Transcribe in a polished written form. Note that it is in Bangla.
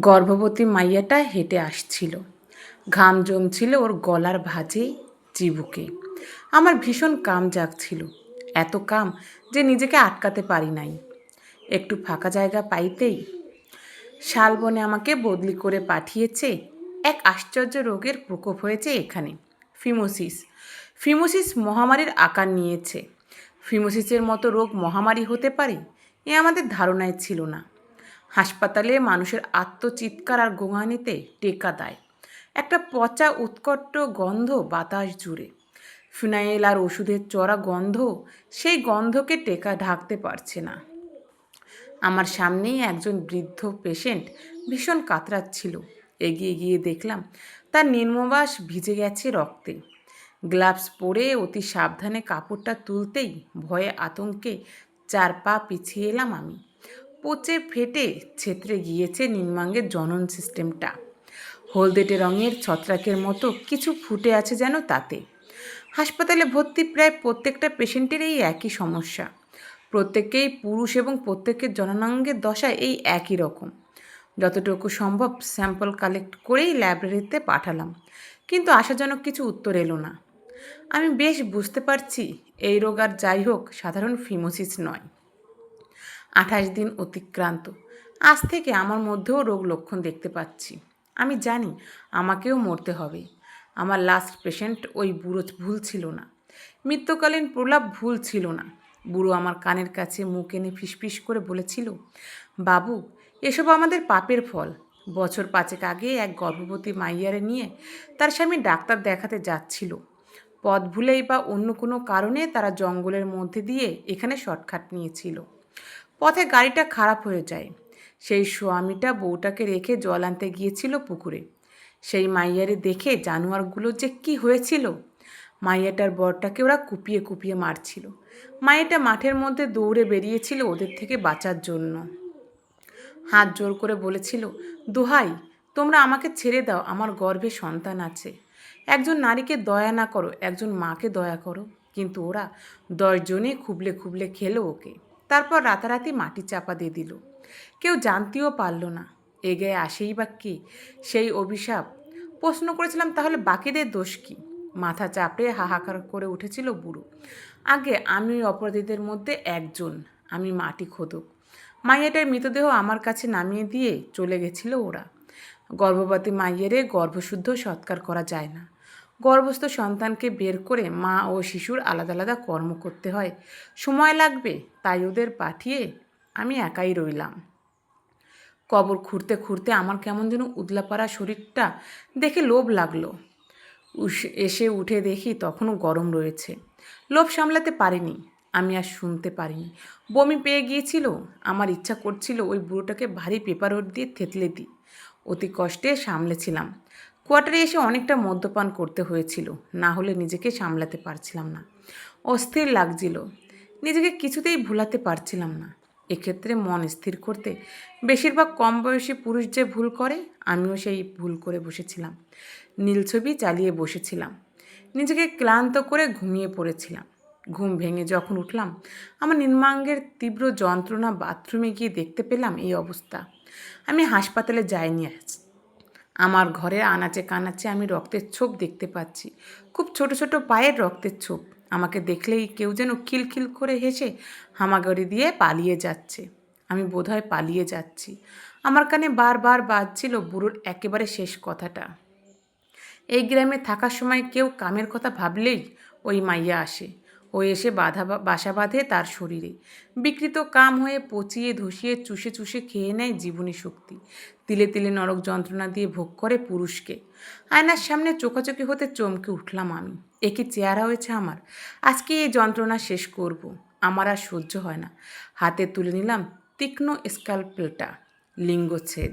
গর্ভবতী মাইয়াটা হেঁটে আসছিল, ঘাম জমছিল ওর গলার ভাঁজে, চিবুকে। আমার ভীষণ কাম জাগছিল, এত কাম যে নিজেকে আটকাতে পারি নাই। একটু ফাঁকা জায়গা পাইতেই শালবনে আমাকে বদলি করে পাঠিয়েছে। এক আশ্চর্য রোগের প্রকোপ হয়েছে এখানে, ফিমোসিস। ফিমোসিস মহামারীর আকার নিয়েছে। ফিমোসিসের মতো রোগ মহামারী হতে পারে এ আমাদের ধারণায় ছিল না। হাসপাতালে মানুষের আত্মচিৎকার আর গোঙানিতে টেকা দেয় একটা পচা উৎকট গন্ধ বাতাস জুড়ে। ফিনাইল আর ওষুধের চড়া গন্ধ, সেই গন্ধকে টেকা ঢাকতে পারছে না। আমার সামনেই একজন বৃদ্ধ পেশেন্ট ভীষণ কাতরাচ্ছিল। এগিয়ে গিয়ে দেখলাম তার নির্মবাস ভিজে গেছে রক্তে। গ্লাভস পরে অতি সাবধানে কাপড়টা তুলতেই ভয়ে আতঙ্কে 4 পা পিছিয়ে এলাম আমি। পচে ফেটে ছেত্রে গিয়েছে নিম্নাঙ্গের জনন সিস্টেমটা। হলদেটে রঙের ছত্রাকের মতো কিছু ফুটে আছে যেন তাতে। হাসপাতালে ভর্তি প্রায় প্রত্যেকটা পেশেন্টের এই একই সমস্যা। প্রত্যেকেই পুরুষ এবং প্রত্যেকের জননাঙ্গের দশা এই একই রকম। যতটুকু সম্ভব স্যাম্পল কালেক্ট করেই লাইব্রেরিতে পাঠালাম, কিন্তু আশাজনক কিছু উত্তর এলো না। আমি বেশ বুঝতে পারছি এই রোগ আর যাই হোক সাধারণ ফিমোসিস নয়। 28 দিন অতিক্রান্ত, আজ থেকে আমার মধ্যেও রোগ লক্ষণ দেখতে পাচ্ছি। আমি জানি আমাকেও মরতে হবে। আমার লাস্ট পেশেন্ট ওই বুড়ো ভুল ছিল না, মৃত্যুকালীন প্রলাপ ভুল ছিল না। বুড়ো আমার কানের কাছে মুখ এনে ফিসফিস করে বলেছিল, বাবু, এসব আমাদের পাপের ফল। বছর 5 আগে এক গর্ভবতী মাইয়ারে নিয়ে তার স্বামী ডাক্তার দেখাতে যাচ্ছিল। পথ ভুলেই বা অন্য কোনো কারণে তারা জঙ্গলের মধ্যে দিয়ে এখানে শর্টকাট নিয়েছিল। পথে গাড়িটা খারাপ হয়ে যায়। সেই স্বামীটা বউটাকে রেখে জল আনতে গিয়েছিল পুকুরে। সেই মাইয়ারে দেখে জানোয়ারগুলো যে কি হয়েছিল। মাইয়াটার বরটাকে ওরা কুপিয়ে কুপিয়ে মারছিল। মাইয়াটা মাঠের মধ্যে দৌড়ে বেরিয়েছিল ওদের থেকে বাঁচার জন্য। হাত জোর করে বলেছিল, দোহাই, তোমরা আমাকে ছেড়ে দাও, আমার গর্ভে সন্তান আছে। একজন নারীকে দয়া না করো, একজন মাকে দয়া করো। কিন্তু ওরা 10 জনে খুবলে খুবলে খেলো ওকে। তারপর রাতারাতি মাটি চাপা দিয়ে দিল। কেউ জানতেও পারল না এগিয়ে আসেই বা কে সেই অভিশাপ। প্রশ্ন করেছিলাম, তাহলে বাকিদের দোষ কী? মাথা চাপড়ে হাহাকার করে উঠেছিল বুড়ো। আগে আমি অপরাধীদের মধ্যে একজন, আমি মাটি খোদক। মাইয়াটার মৃতদেহ আমার কাছে নামিয়ে দিয়ে চলে গেছিল ওরা। গর্ভবতী মাইয়েরে গর্ভশুদ্ধ সৎকার করা যায় না। গর্ভস্থ সন্তানকে বের করে মা ও শিশুর আলাদা আলাদা কর্ম করতে হয়, সময় লাগবে। তাই ওদের পাঠিয়ে আমি একাই রইলাম। কবর খুঁড়তে খুঁড়তে আমার কেমন যেন উদলাপাড়া শরীরটা দেখে লোভ লাগলো। এসে উঠে দেখি তখনও গরম রয়েছে। লোভ সামলাতে পারিনি, আমি আর শুনতে পারিনি। বমি পেয়ে গিয়েছিল। আমার ইচ্ছা করছিল ওই বুড়োটাকে ভারী পেপারোট দিয়ে থেতলে দিই। অতি কষ্টে সামলেছিলাম। কোয়ার্টারে এসে অনেকটা মদ্যপান করতে হয়েছিল, না হলে নিজেকে সামলাতে পারছিলাম না। অস্থির লাগছিল, নিজেকে কিছুতেই ভুলাতে পারছিলাম না। এক্ষেত্রে মন স্থির করতে বেশিরভাগ কম বয়সী পুরুষ যে ভুল করে, আমিও সেই ভুল করে বসেছিলাম। নীলছবি চালিয়ে বসেছিলাম। নিজেকে ক্লান্ত করে ঘুমিয়ে পড়েছিলাম। ঘুম ভেঙে যখন উঠলাম, আমার নিম্নাঙ্গের তীব্র যন্ত্রণা। বাথরুমে গিয়ে দেখতে পেলাম এই অবস্থা। আমি হাসপাতালে যাইনি আজ। আমার ঘরের আনাচে কানাচে আমি রক্তের ছোপ দেখতে পাচ্ছি, খুব ছোট ছোট পায়ের রক্তের ছোপ। আমাকে দেখলেই কেউ যেন খিলখিল করে হেসে হামাগুড়ি দিয়ে পালিয়ে যাচ্ছে। আমি বোধহয় পালিয়ে যাচ্ছি। আমার কানে বারবার বাজছিল বুড়োর একেবারে শেষ কথাটা। এই গ্রামে থাকার সময় কেউ কামের কথা ভাবলেই ওই মাইয়া আসে। ও এসে বাসা বাঁধে তার শরীরে। বিকৃত কাম হয়ে পচিয়ে ধসিয়ে চুষে চুষে খেয়ে নেয় জীবনী শক্তি। তিলে তিলে নরক যন্ত্রণা দিয়ে ভোগ করে পুরুষকে। আয়নার সামনে চোখাচোখি হতে চমকে উঠলাম আমি। একই চেহারা হয়েছে আমার। আজকে এই যন্ত্রণা শেষ করব। আমার আর সহ্য হয় না। হাতে তুলে নিলাম তীক্ষ্ণ স্ক্যালপেলটা। লিঙ্গচ্ছেদ।